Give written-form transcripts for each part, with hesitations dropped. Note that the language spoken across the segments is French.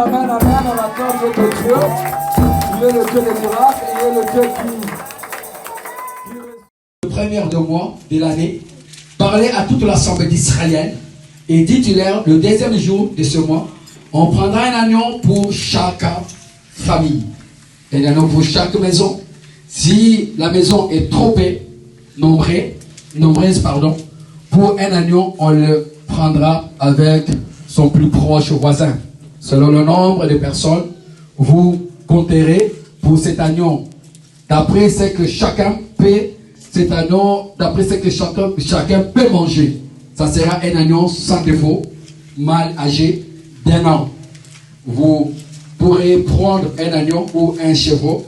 amen, amen. On acclame notre Dieu. Il est le Dieu des miracles. Il est le Dieu qui... Le premier de mois de l'année, parlez à toute l'assemblée d'Israël et dites-leur le deuxième jour de ce mois, on prendra un agneau pour chaque famille. Un agneau pour chaque maison. Si la maison est trop nombreuse, pour un agneau, on le prendra avec son plus proche voisin. Selon le nombre de personnes, vous compterez pour cet agneau. D'après ce que chacun peut, cet agneau, d'après ce que chacun peut manger. Ça sera un agneau sans défaut, mâle âgé d'1 an. Vous pourrez prendre un agneau ou un chevreau.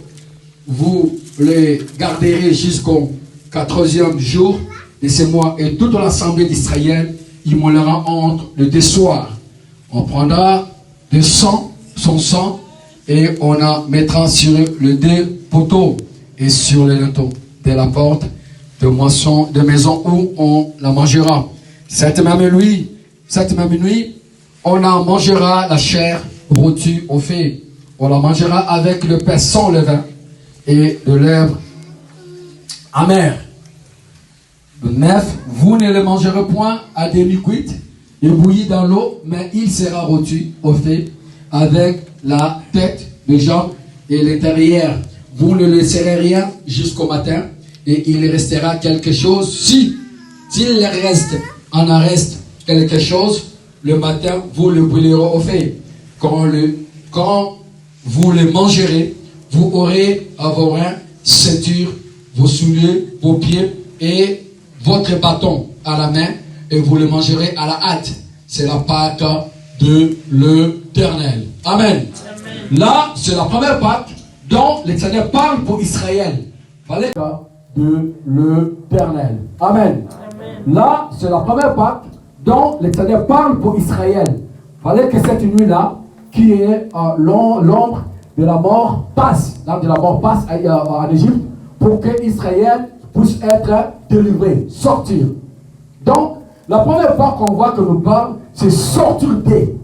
Vous le garderez jusqu'au 14e jour de ce mois et toute l'assemblée d'Israël immolera entre les deux soirs. On prendra son sang et on en mettra sur les deux poteaux et sur les linteaux de la porte de maison où on la mangera. Cette même nuit, on en mangera la chair rôtie au feu. On la mangera avec le pain sans levain et de l'herbe amère. 9. Vous ne le mangerez point à demi-cuit et bouilli dans l'eau, mais il sera rôti au feu avec la tête, les jambes et l'intérieur. Vous ne laisserez rien jusqu'au matin et il restera quelque chose. S'il en reste quelque chose, le matin, vous le brûlerez au feu. Quand vous le mangerez, vous aurez à vos reins, ceinture, vos souliers, vos pieds et votre bâton à la main et vous le mangerez à la hâte. C'est la Pâque de l'Éternel. Amen. Là, c'est la première Pâque dont l'Éternel parle pour Israël. Fallait de l'Éternel. Amen. Là, c'est la première Pâque dont l'Éternel parle pour Israël. Fallait que cette nuit-là, qui est l'ombre de la mort, passe. L'ombre de la mort passe en Égypte pour que Israël puisse être délivré, sortir. Donc, la première fois qu'on voit que nous parle, c'est sortir d'eux.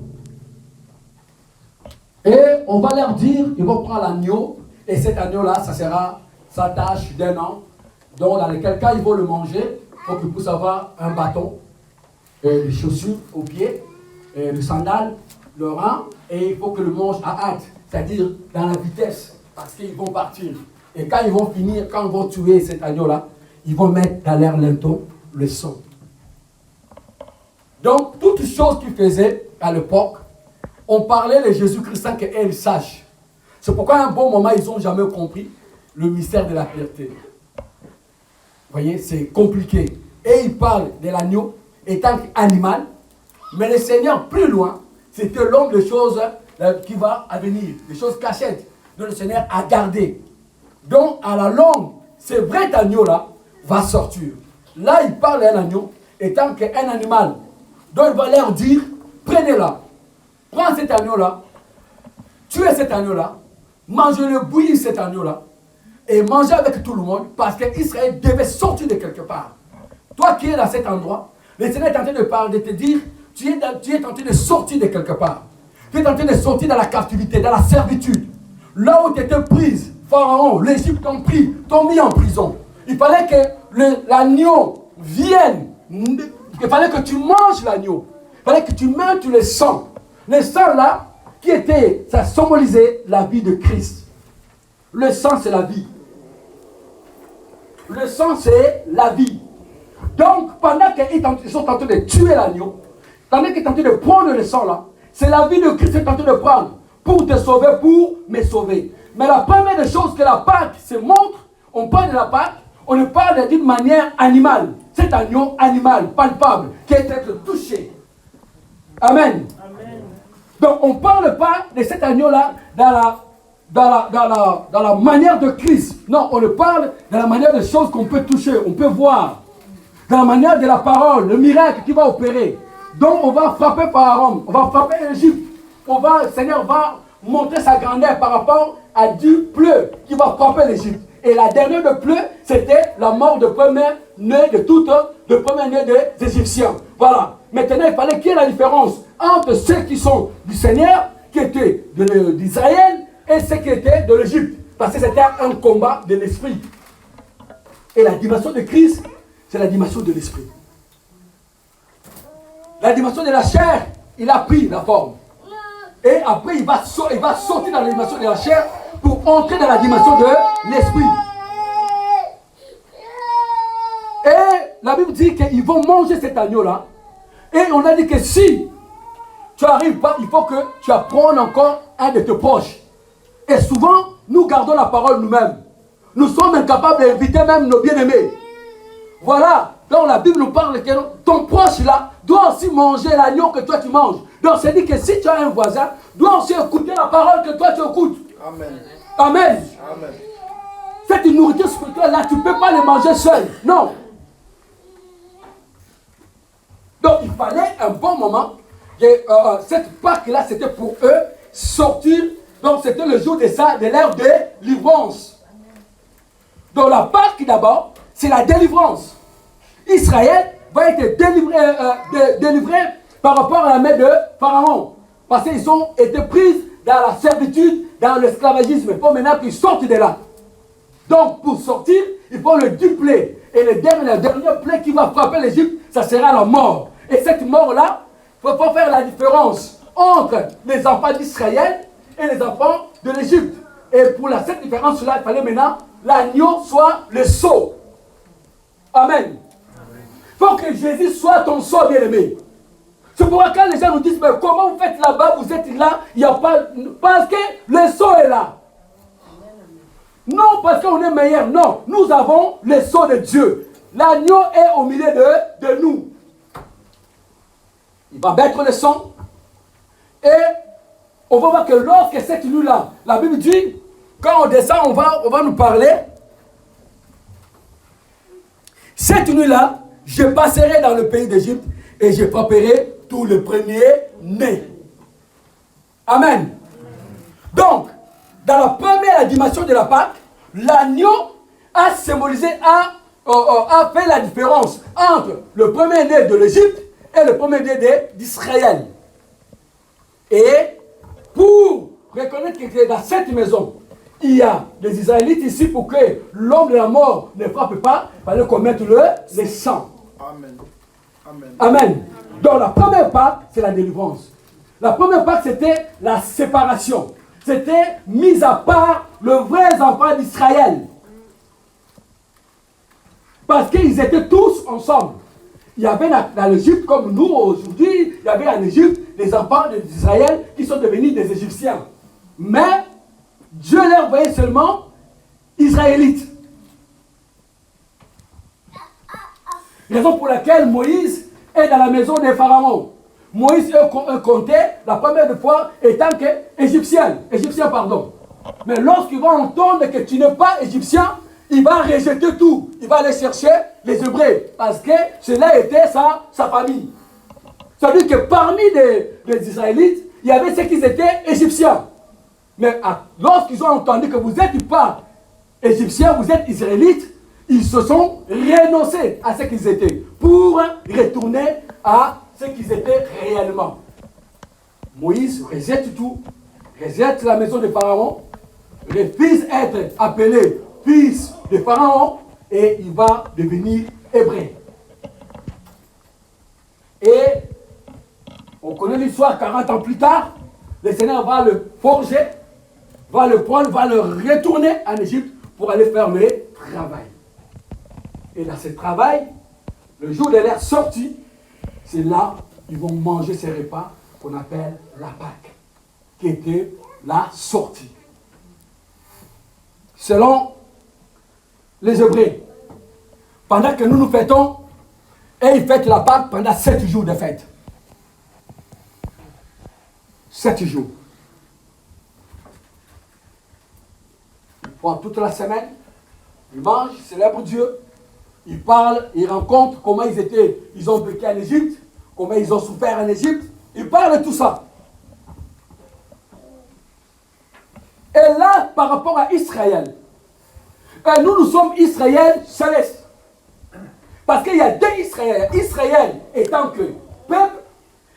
Et on va leur dire, ils vont prendre l'agneau, et cet agneau-là, ça sera sa tâche d'1 an, donc dans lequel cas ils vont le manger, pour qu'ils puissent avoir un bâton, des chaussures aux pieds, le sandal, le rein, et il faut que le mange à hâte, c'est-à-dire dans la vitesse, parce qu'ils vont partir. Et quand ils vont finir, quand ils vont tuer cet agneau-là, ils vont mettre dans leur linteau le sang. Donc, toutes choses qu'ils faisaient à l'époque, on parlait de Jésus-Christ sans qu'elles sachent. C'est pourquoi à un bon moment, ils n'ont jamais compris le mystère de la pureté. Vous voyez, c'est compliqué. Et ils parlent de l'agneau étant animal, mais le Seigneur, plus loin, c'était l'homme de choses qui va venir, des choses cachettes, dont le Seigneur a gardé. Donc, à la longue, ce vrai agneau-là va sortir. Là, il parle d'un agneau étant qu'un animal. Donc, il va leur dire, prenez-la, prends cet agneau-là, tuez cet agneau-là, mangez-le, bouillir cet agneau-là, et mangez avec tout le monde, parce qu'Israël devait sortir de quelque part. Toi qui es dans cet endroit, le Seigneur est en train de parler, de te dire, tu es en train de sortir de quelque part. Tu es en train de sortir dans la captivité, dans la servitude. Là où tu étais prise, Pharaon, l'Égypte t'ont pris, t'ont mis en prison. Il fallait que l'agneau vienne. Il fallait que tu manges l'agneau. Il fallait que tu manges le sang. Le sang là, ça symbolisait la vie de Christ. Le sang, c'est la vie. Le sang, c'est la vie. Donc, pendant qu'ils sont en train de tuer l'agneau, pendant qu'ils sont en train de prendre le sang là, c'est la vie de Christ qu'ils sont en train de prendre pour te sauver, pour me sauver. Mais la première des choses que la Pâque se montre, on parle de la Pâque, on ne parle d'une manière animale. Cet agneau animal, palpable, qui est être touché. Amen. Amen. Donc on ne parle pas de cet agneau-là dans la manière de Christ. Non, on le parle dans la manière des choses qu'on peut toucher, on peut voir. Dans la manière de la parole, le miracle qui va opérer. Donc on va frapper Pharaon, on va frapper l'Égypte. Le Seigneur va montrer sa grandeur par rapport à du pleu qui va frapper l'Égypte. Et la dernière de pleu, c'était la mort de premier-né de premier-né des Égyptiens. Voilà. Maintenant, il fallait qu'il y ait la différence entre ceux qui sont du Seigneur, qui qui était d'Israël et ce qui était de l'Égypte. Parce que c'était un combat de l'esprit. Et la dimension de Christ, c'est la dimension de l'esprit. La dimension de la chair, il a pris la forme. Et après, il va sortir dans la dimension de la chair pour entrer dans la dimension de l'esprit. Et la Bible dit qu'ils vont manger cet agneau-là. Et on a dit que si tu n'arrives pas, il faut que tu apprennes encore un de tes proches. Et souvent, nous gardons la parole nous-mêmes. Nous sommes incapables d'inviter même nos bien-aimés. Voilà. Donc la Bible nous parle que ton proche là doit aussi manger l'agneau que toi tu manges. Donc c'est dit que si tu as un voisin, doit aussi écouter la parole que toi tu écoutes. Amen. Amen. Amen. Cette nourriture spirituelle là, tu ne peux pas les manger seul. Non. Donc il fallait un bon moment. Cette Pâque là, c'était pour eux sortir. Donc c'était le jour de l'ère de délivrance. Donc la Pâque d'abord, c'est la délivrance. Israël va être délivré par rapport à la main de Pharaon. Parce qu'ils ont été pris dans la servitude, dans l'esclavagisme. Il faut maintenant qu'ils sortent de là. Donc pour sortir, il faut le dupler. Et le dernier plaie qui va frapper l'Égypte, ça sera la mort. Et cette mort-là, il faut faire la différence entre les enfants d'Israël et les enfants de l'Égypte. Et pour cette différence-là, il fallait maintenant l'agneau soit le sceau. Amen. Il faut que Jésus soit ton sceau, bien-aimé. C'est pourquoi quand les gens nous disent, mais comment vous faites là-bas, vous êtes là, il n'y a pas... Parce que le sceau est là. Non, parce qu'on est meilleur. Non, nous avons le sceau de Dieu. L'agneau est au milieu de nous. Il va mettre le sang. Et on va voir que lorsque cette nuit-là, la Bible dit, quand on descend, on va nous parler. Cette nuit-là, je passerai dans le pays d'Égypte et je frapperai tous les premiers-nés. Amen. Donc, dans la première dimension de la Pâque, l'agneau a symbolisé, a fait la différence entre le premier-né de l'Égypte et le premier-né d'Israël. Et pour reconnaître que dans cette maison, il y a des Israélites ici pour que l'homme de la mort ne frappe pas, il fallait qu'on mette le sang. Amen. Amen. Amen. Donc la première Pâque, c'est la délivrance. La première Pâque, c'était la séparation. C'était mis à part le vrai enfant d'Israël. Parce qu'ils étaient tous ensemble. Il y avait dans l'Égypte, comme nous aujourd'hui, il y avait en Égypte des enfants d'Israël qui sont devenus des Égyptiens. Mais Dieu leur voyait seulement Israélites. Raison pour laquelle Moïse est dans la maison des pharaons. Moïse est compté la première fois étant qu'Égyptien. Mais lorsqu'il va entendre que tu n'es pas Égyptien, il va rejeter tout. Il va aller chercher les Hébreux. Parce que cela était sa famille. C'est-à-dire que parmi les Israélites, il y avait ceux qui étaient Égyptiens. Mais lorsqu'ils ont entendu que vous n'êtes pas Égyptiens, vous êtes Israélites, ils se sont renoncés à ce qu'ils étaient pour retourner à ce qu'ils étaient réellement. Moïse rejette tout, rejette la maison de Pharaon, refuse d'être appelé fils de Pharaon et il va devenir hébreu. Et on connaît l'histoire 40 ans plus tard, le Seigneur va le forger, va le prendre, va le retourner en Égypte pour aller faire le travail. Et dans ce travail, le jour de leur sortie, c'est là qu'ils vont manger ces repas qu'on appelle la Pâque, qui était la sortie. Selon les Hébreux, pendant que nous fêtons, et ils fêtent la Pâque pendant 7 jours de fête. 7 jours. Pendant toute la semaine, ils mangent, ils célèbrent Dieu. Ils parlent, ils rencontrent comment ils ont vécu en Égypte, comment ils ont souffert en Égypte. Ils parlent de tout ça. Et là, par rapport à Israël, nous sommes Israël céleste. Parce qu'il y a deux Israël. Israël étant que peuple,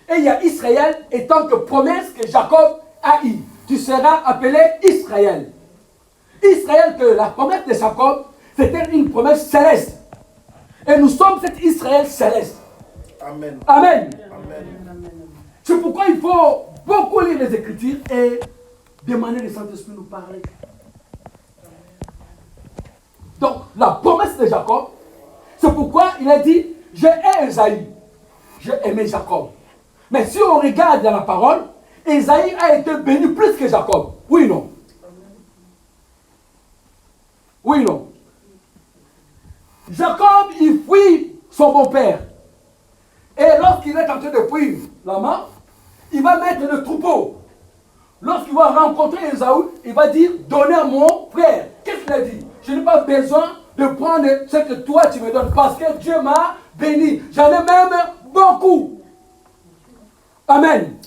et il y a Israël étant que promesse que Jacob haï. Tu seras appelé Israël. Israël, que la promesse de Jacob, c'était une promesse céleste. Et nous sommes cet Israël céleste. Amen. Amen. Amen. C'est pourquoi il faut beaucoup lire les Écritures et demander le Saint-Esprit nous parler. Donc, la promesse de Jacob, c'est pourquoi il a dit, j'ai aimé Esaïe, j'ai aimé Jacob. Mais si on regarde dans la parole, Esaïe a été béni plus que Jacob. Oui, non? Oui, non? Jacob, il fuit son beau-père. Et lorsqu'il est en train de fuir la main, il va mettre le troupeau. Lorsqu'il va rencontrer Esaü, il va dire, donnez à mon frère. Qu'est-ce qu'il a dit? Je n'ai pas besoin de prendre ce que toi tu me donnes parce que Dieu m'a béni. J'en ai même beaucoup. Amen.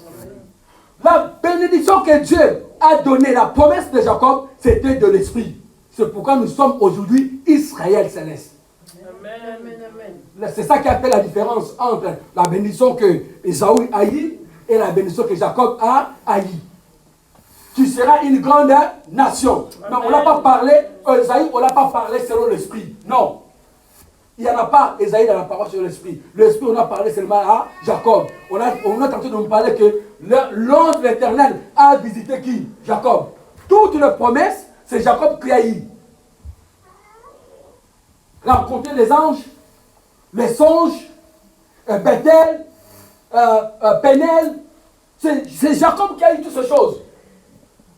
La bénédiction que Dieu a donnée, la promesse de Jacob, c'était de l'esprit. C'est pourquoi nous sommes aujourd'hui Israël céleste. Amen. C'est ça qui a fait la différence entre la bénédiction que Esaü a eue et la bénédiction que Jacob a eue. Tu seras une grande nation. Mais on n'a pas parlé, Esaïe, on n'a pas parlé selon l'esprit. Non. Il n'y en a pas, Esaïe, dans la parole sur l'esprit. L'esprit, on a parlé seulement à Jacob. On a tenté de nous parler que l'ange de l'Éternel a visité qui? Jacob. Toutes les promesses, c'est Jacob qui a eu. Rencontrer les anges, les songes, Bethel, Pénel. C'est Jacob qui a eu toutes ces choses.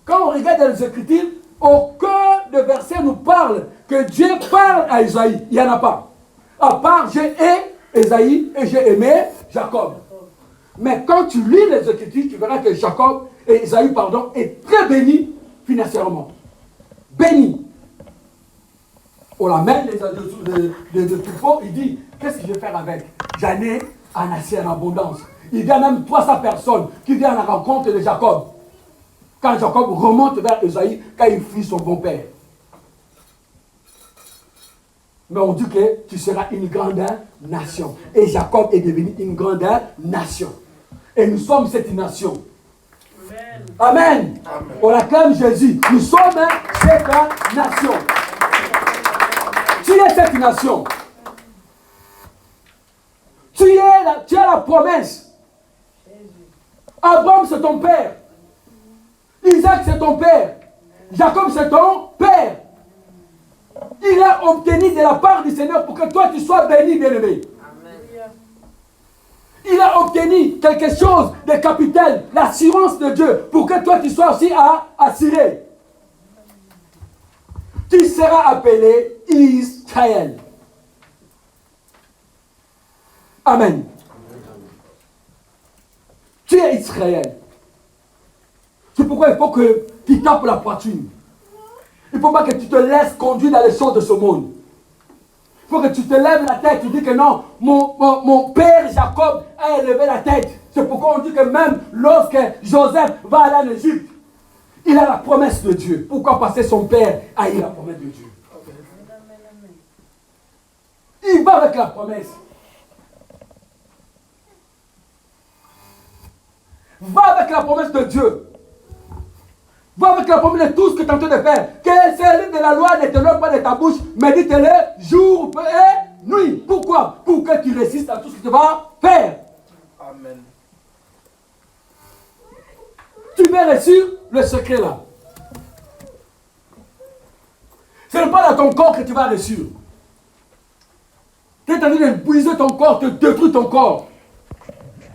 Quand on regarde dans les Écritures, aucun de versets nous parle que Dieu parle à Esaïe. Il n'y en a pas. À part, j'ai aimé Esaïe et j'ai aimé Jacob. Mais quand tu lis les Écritures, tu verras que Jacob et Esaïe, pardon, est très béni financièrement. Béni. On l'amène de troupeau, il dit, qu'est-ce que je vais faire avec? J'en ai en assez en abondance. Il y a même 300 personnes qui viennent à la rencontre de Jacob. Quand Jacob remonte vers Esaïe, quand il fuit son bon-père. Mais on dit que tu seras une grande nation. Et Jacob est devenu une grande nation. Et nous sommes cette nation. Amen. Amen. On acclame Jésus. Nous sommes cette nation. Tu es cette nation. Tu as la promesse. Abraham, c'est ton père. Isaac, c'est ton père. Jacob, c'est ton père. Il a obtenu de la part du Seigneur pour que toi, tu sois béni, bien-aimé. Il a obtenu quelque chose de capital, l'assurance de Dieu, pour que toi, tu sois aussi assuré. Tu seras appelé Israël. Amen. Tu es Israël. C'est pourquoi il faut que tu tapes la poitrine. Il ne faut pas que tu te laisses conduire dans les choses de ce monde. Il faut que tu te lèves la tête. Tu dis que non, mon père Jacob a élevé la tête. C'est pourquoi on dit que même lorsque Joseph va aller en Égypte, il a la promesse de Dieu. Pourquoi? Parce que son père a eu la promesse de Dieu. Il va avec la promesse. Va avec la promesse de Dieu. Va avec la promesse de tout ce que tu es en train de faire. Que ce livre de la loi ne te donne pas de ta bouche, médite-le jour et nuit. Pourquoi? Pour que tu résistes à tout ce que tu vas faire. Amen. Tu veux réussir le secret là. Ce n'est pas dans ton corps que tu vas réussir. Tu es en train de briser ton corps, de détruire ton corps.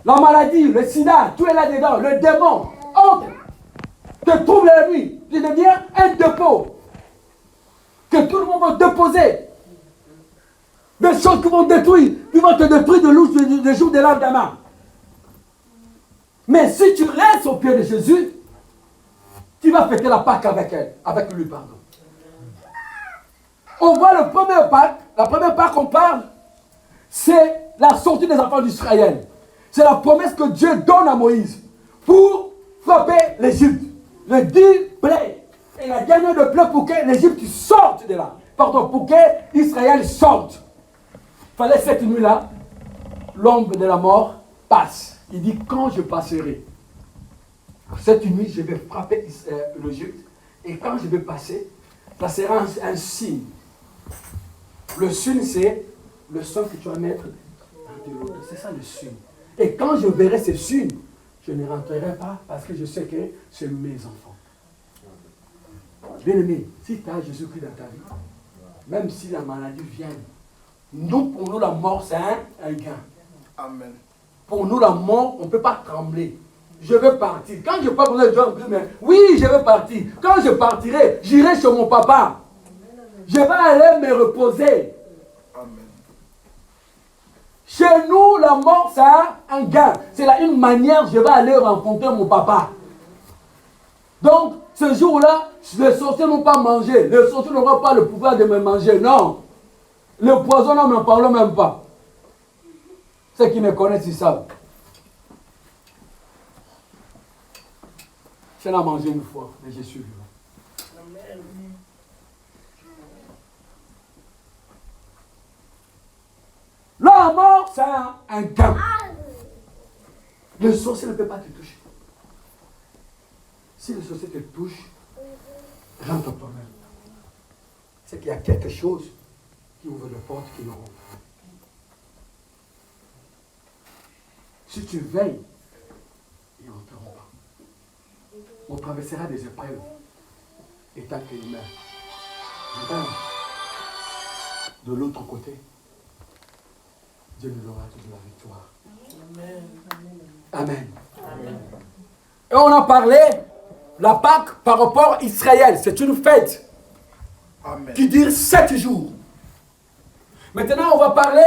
La maladie, le sida, tout est là-dedans. Le démon entre, te trouble la nuit. Tu deviens un dépôt. Que tout le monde va déposer. Des choses qui vont détruire. Qui vont te détruire de jour de l'endemain. Mais si tu restes au pied de Jésus, tu vas fêter la Pâque avec elle, avec lui, pardon. On voit le premier Pâque, la première Pâque qu'on parle, c'est la sortie des enfants d'Israël. C'est la promesse que Dieu donne à Moïse pour frapper l'Égypte. Le 10 plaies. Et la dernière de plaies pour que l'Égypte sorte de là. Pardon, pour que Israël sorte. Il fallait cette nuit-là, l'ombre de la mort passe. Il dit, quand je passerai. Cette nuit, je vais frapper l'Égypte. Et quand je vais passer, ça sera un signe. Le signe, c'est le sang que tu vas mettre de l'autre. C'est ça le signe. Et quand je verrai ce signe, je ne rentrerai pas parce que je sais que c'est mes enfants. Bien aimé, si tu as Jésus-Christ dans ta vie, même si la maladie vient, pour nous, la mort, c'est un gain. Amen. Pour nous, la mort, on ne peut pas trembler. Je veux partir. Quand je pars, je dis, mais oui, je veux partir. Quand je partirai, j'irai chez mon papa. Je vais aller me reposer. Amen. Chez nous, la mort, c'est un gain. C'est là une manière, je vais aller rencontrer mon papa. Donc, ce jour-là, les sorciers n'ont pas mangé. Les sorciers n'auront pas le pouvoir de me manger. Non. Le poison, on n'en parle même pas. Ceux qui me connaissent, ils savent. Je l'ai mangé une fois, mais je suis vivant. Amen. La mort, c'est un gain. Le sorcier ne peut pas te toucher. Si le sorcier te touche, rentre toi-même. C'est qu'il y a quelque chose qui ouvre la porte qui nous rouvre. Si tu veilles, ils ne rentreront pas. On traversera des épreuves. Et tant qu'il meurt, de l'autre côté, Dieu nous aura toujours la victoire. Amen. Amen. Amen. Et on a parlé, la Pâque par rapport à Israël, c'est une fête. Amen. Qui dure 7 jours. Maintenant, on va parler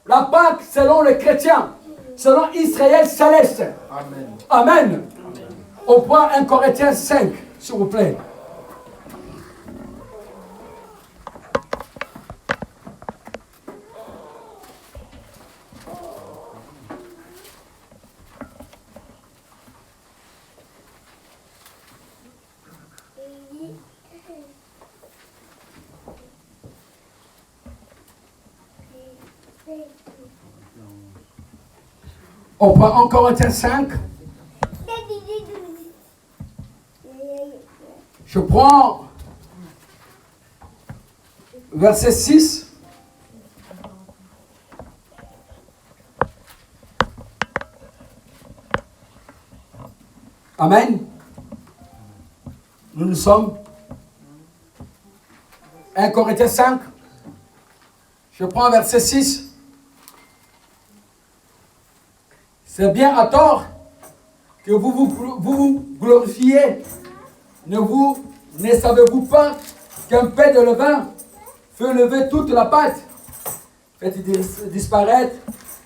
la Pâque selon les chrétiens, selon Israël céleste. Amen. Amen. Au point 1 Corinthiens 5, s'il vous plaît. On prend 1 Corinthiens 5. Je prends verset 6. Amen. Nous sommes 1 Corinthiens 5. Je prends verset 6. C'est bien à tort que vous glorifiez. Ne savez-vous pas qu'un peu de levain fait lever toute la pâte? Faites disparaître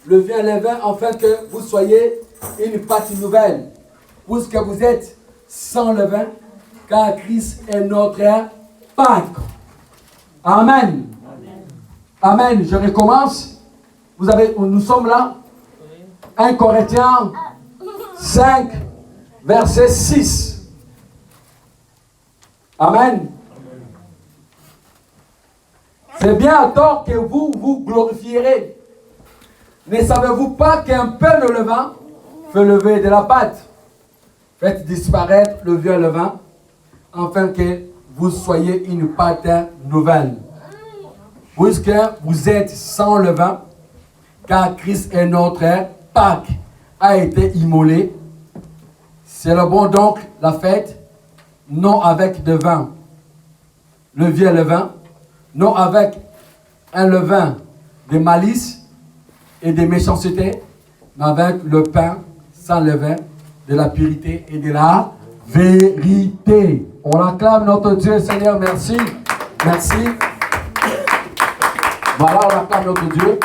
le levain afin que vous soyez une pâte nouvelle. Puisque vous êtes sans levain, car Christ est notre Pâque. Amen. Amen. Je recommence. Nous sommes là. 1 Corinthiens 5, verset 6. Amen. C'est bien à tort que vous glorifierez. Ne savez-vous pas qu'un peu de levain fait lever de la pâte? Faites disparaître le vieux levain, afin que vous soyez une pâte nouvelle. Puisque vous êtes sans levain, car Christ est notre Pâque, a été immolé. C'est le bon donc la fête, non avec de vin, le vieux levain, non avec un levain de malice et de méchanceté, mais avec le pain sans levain, de la pureté et de la vérité. On acclame notre Dieu, Seigneur, merci. Merci. Voilà, on acclame notre Dieu.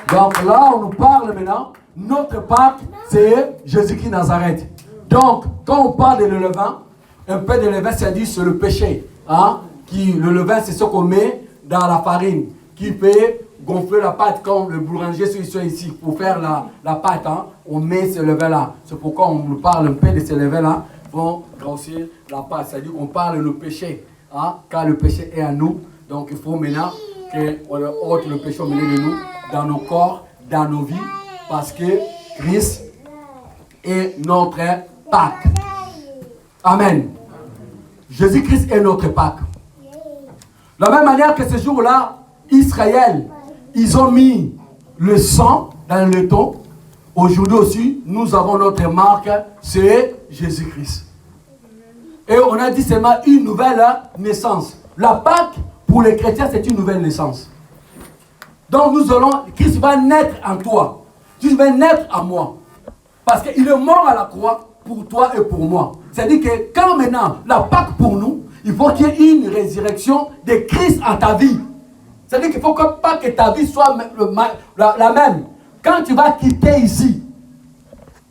Donc là, on nous parle maintenant. Notre Pâque, c'est Jésus-Christ Nazareth. Donc, quand on parle de le levain, un peu de levain, c'est-à-dire c'est le péché. Hein? Le levain, c'est ce qu'on met dans la farine, qui peut gonfler la pâte comme le boulanger, ceux qui sont ici, pour faire la pâte. Hein? On met ce levain-là. C'est pourquoi on nous parle un peu de ce levain-là pour grossir la pâte. C'est-à-dire qu'on parle le péché. Hein? Car le péché est à nous. Donc, il faut maintenant qu'on ôte le péché au milieu de nous, dans nos corps, dans nos vies. Parce que Christ est notre Pâque. Amen. Jésus-Christ est notre Pâques. De la même manière que ce jour-là, Israël, ils ont mis le sang dans le laiton. Aujourd'hui aussi, nous avons notre marque, c'est Jésus-Christ. Et on a dit seulement une nouvelle naissance. La Pâque, pour les chrétiens, c'est une nouvelle naissance. Donc nous allons, Christ va naître en toi. Christ va naître en moi. Parce qu'il est mort à la croix pour toi et pour moi. C'est-à-dire que quand maintenant, la Pâque pour nous, il faut qu'il y ait une résurrection de Christ en ta vie. C'est-à-dire qu'il ne faut pas que ta vie soit la même. Quand tu vas quitter ici,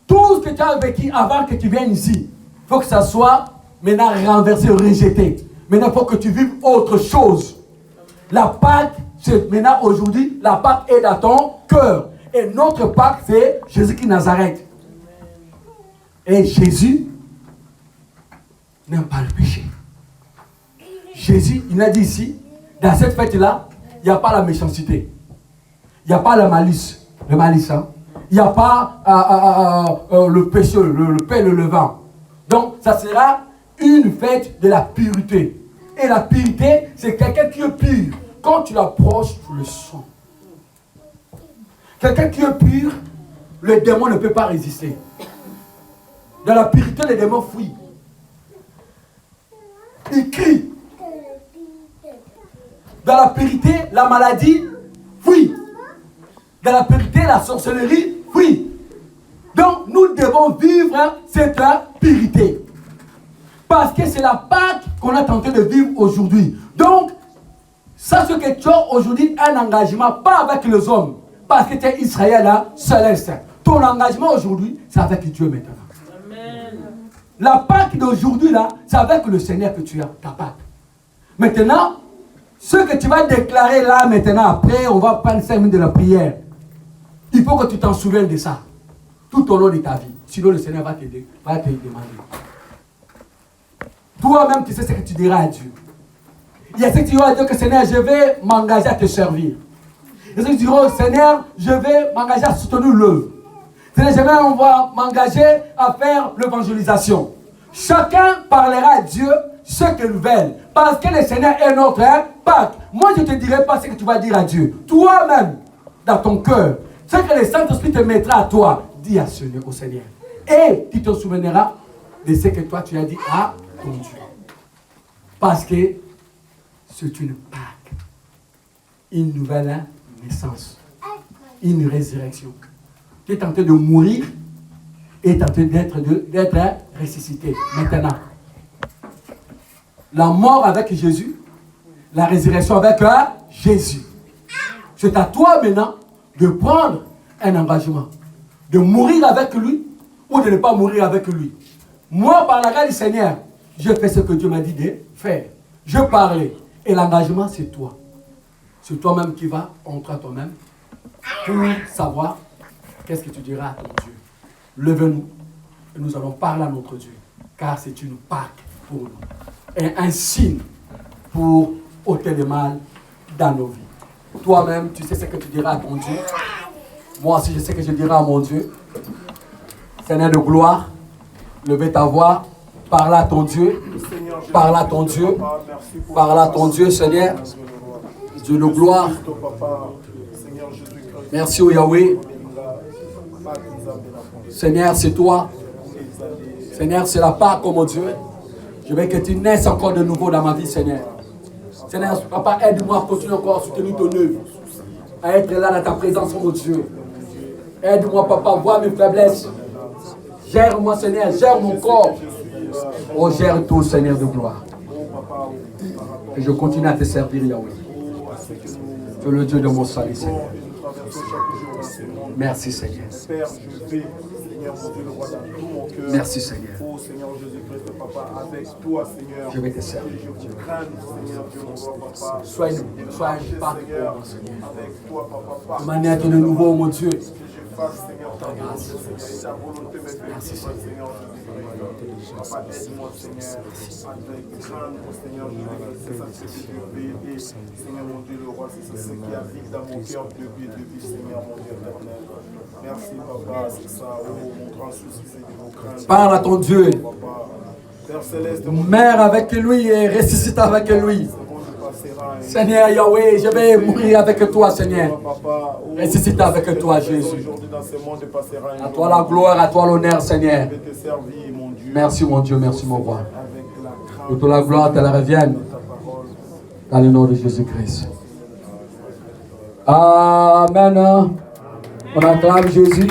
tout ce que tu as vécu avant que tu viennes ici, il faut que ça soit maintenant renversé, rejeté. Maintenant, il faut que tu vives autre chose. La Pâque, c'est maintenant aujourd'hui, la Pâque est dans ton cœur. Et notre Pâque, c'est Jésus-Christ Nazareth. Et Jésus n'aime pas le péché. Jésus, il a dit ici, dans cette fête-là, il n'y a pas la méchanceté. Il n'y a pas la malice. Le malice, hein? Il n'y a pas le péché, le pain, le levain. Donc, ça sera une fête de la pureté. Et la pureté, c'est quelqu'un qui est pur. Quand tu l'approches, tu le sens. Quelqu'un qui est pur, le démon ne peut pas résister. Dans la pureté, les démons fuient. Ils crient. Dans la pureté, la maladie fuit. Dans la pureté, la sorcellerie fuit. Donc, nous devons vivre cette pureté. Parce que c'est la Pâque qu'on est en train de vivre aujourd'hui. Donc, sache que tu as aujourd'hui un engagement, pas avec les hommes. Parce que tu es Israël, céleste. Ton engagement aujourd'hui, c'est avec Dieu maintenant. Amen. La Pâque d'aujourd'hui, là, c'est avec le Seigneur que tu as ta Pâque. Maintenant, ce que tu vas déclarer là, maintenant, après, on va prendre 5 minutes de la prière. Il faut que tu t'en souviennes de ça. Tout au long de ta vie. Sinon, le Seigneur va te demander. Toi-même, tu sais ce que tu diras à Dieu. Il y a ceux qui diront à Dieu que Seigneur, je vais m'engager à te servir. Il y a ceux qui diront, Seigneur, je vais m'engager à soutenir l'œuvre. Seigneur, je vais m'engager à faire l'évangélisation. Chacun parlera à Dieu ce qu'il veut. Parce que le Seigneur est notre Pâque. Moi, je ne te dirai pas ce que tu vas dire à Dieu. Toi-même, dans ton cœur, ce que le Saint-Esprit te mettra à toi, dis au Seigneur. Et tu te souviendras de ce que toi tu as dit à ton Dieu. Parce que c'est une Pâque, une nouvelle naissance, une résurrection. Tu es tenté de mourir et tenté d'être ressuscité maintenant. La mort avec Jésus, la résurrection avec Jésus. C'est à toi maintenant de prendre un engagement, de mourir avec lui ou de ne pas mourir avec lui. Moi, par la grâce du Seigneur, je fais ce que Dieu m'a dit de faire. Je parlais. Et l'engagement, c'est toi. C'est toi-même qui vas entrer à toi-même pour savoir qu'est-ce que tu diras à ton Dieu. Levez-nous et nous allons parler à notre Dieu. Car c'est une Pâque pour nous. Et un signe pour ôter le mal dans nos vies. Toi-même, tu sais ce que tu diras à ton Dieu. Moi aussi, je sais que je dirai à mon Dieu. Seigneur de gloire, levez ta voix, parle à ton Dieu. Parle à ton Dieu. Parle à ton Dieu, Seigneur. Dieu de gloire. Merci au Yahweh. Seigneur, c'est toi. Seigneur, c'est la Pâque, oh mon Dieu. Je veux que tu naisses encore de nouveau dans ma vie, Seigneur. Seigneur, papa, aide-moi à continuer encore à soutenir ton œuvre. À être là dans ta présence, oh mon Dieu. Aide-moi, papa, vois mes faiblesses. Gère-moi, Seigneur, gère mon corps. Oh, gère tout, Seigneur de gloire. Et je continue à te servir, Yahweh. Tu es le Dieu de mon salut, Seigneur. Merci, Seigneur. Merci, Seigneur. Je vais te servir. Sois un Pâque pour moi, Seigneur. De manière de nouveau, mon Dieu. Merci, Seigneur. Papa, aide-moi, Seigneur, à craindre, Seigneur, Seigneur, mon Dieu, le roi, c'est ce qui habite dans mon cœur depuis, Seigneur, mon Dieu éternel. Merci, papa, c'est ça, oh, mon grand souci, c'est de vous craindre. Parle à ton Dieu. Père, Père Céleste, meurs avec lui et ressuscite avec lui. ce monde passera. Seigneur Yahweh, je vais mourir avec toi, Seigneur. Papa, Ressuscite avec toi, Jésus. aujourd'hui dans ce monde passera un À toi la gloire, à toi l'honneur, Seigneur. Je vais te servir, mon Dieu, Merci, mon Dieu, merci, mon roi. avec la crainte Que toute la gloire te la revienne. de ta parole. Dans le nom de Jésus-Christ. Amen. On acclame Jésus.